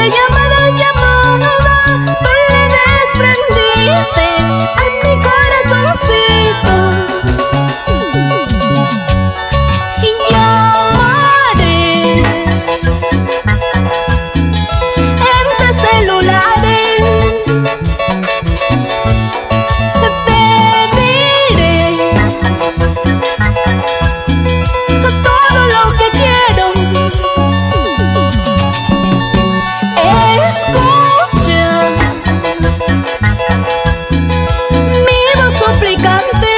entre llamada y llamada, tú le desprendiste a mi corazoncito. Y llamaré entre celulares, te diré todo lo que quiero. Escucha mi voz suplicante,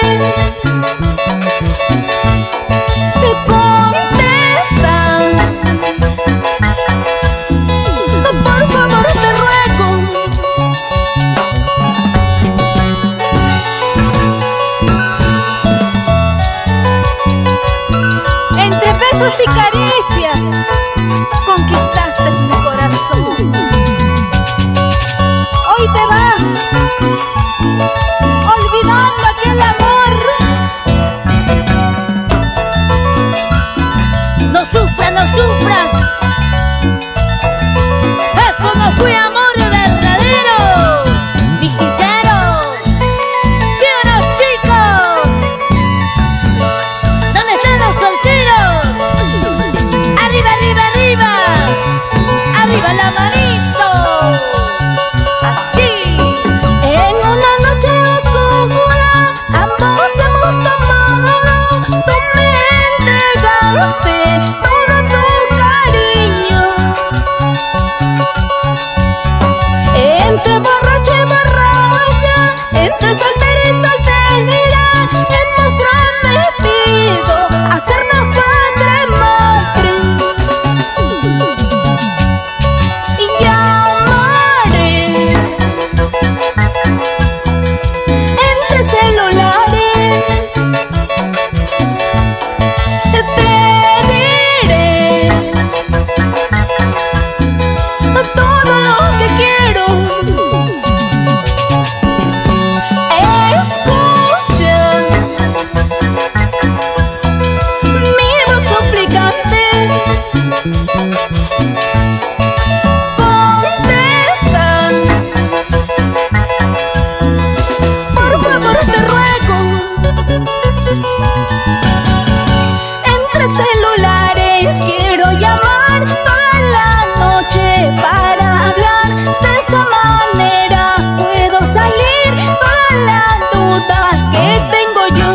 contesta, por favor te ruego. Entre besos y caricias conquistaste mi corazón. Hoy te vas, olvidando aquel amor. No sufras, no sufras. Eso no fue amor verdadero ni sincero. ¿Sí o no, chicos? ¿Dónde están los solteros? Arriba, arriba, arriba. Arriba la manito. Así. En una noche oscura ambos hemos tomado. Tú me entregaste todo tu cariño. Entre borracho y borracha, entre soltera y soltera, hemos prometido hacernos padre y madre. Y llamaré entre celulares, te diré todo lo que quiero. Escucha mi voz suplicante, contesta, por favor te ruego. Entre celulares quiero llamar toda la noche para hablar. De esa manera puedo salir toda la duda que tengo yo.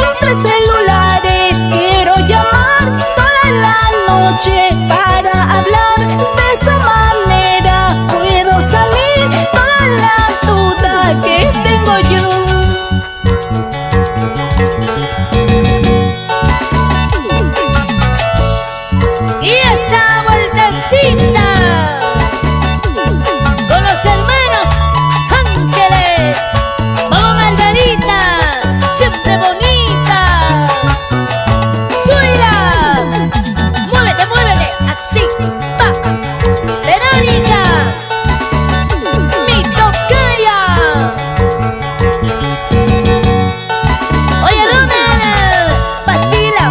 Entre celulares quiero llamar toda la noche para hablar. De esa manera puedo salir toda la duda que tengo yo. Y esta vueltecita con los hermanos Ángeles. Vamos, Margarita, siempre bonita. Suela, muévete, muévete, así, va. Verónica, mi tocaya. Oye, Romana, vacila,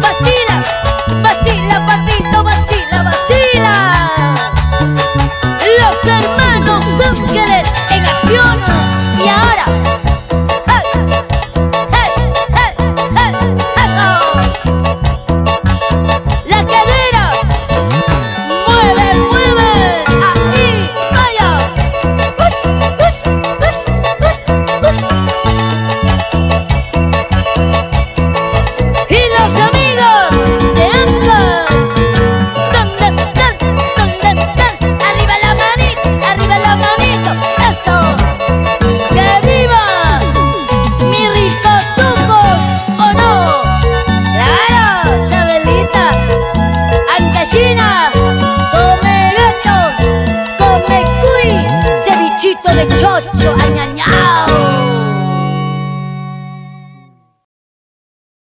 vacila, vacila, papito, vacila, vacila. Los hermanos Ángeles en acción. Y ahora, hey, hey, hey, hey, eso. La cadera, mueve, mueve, ahí, vaya. Y los amigos de Anca, ¿dónde están? ¿Dónde están? Arriba la manito, eso. ¡Que viva mi rico tuco! ¿O no? ¡Claro, Chabelita! Ancashina, come gato, come cuy, cevichito de chocho.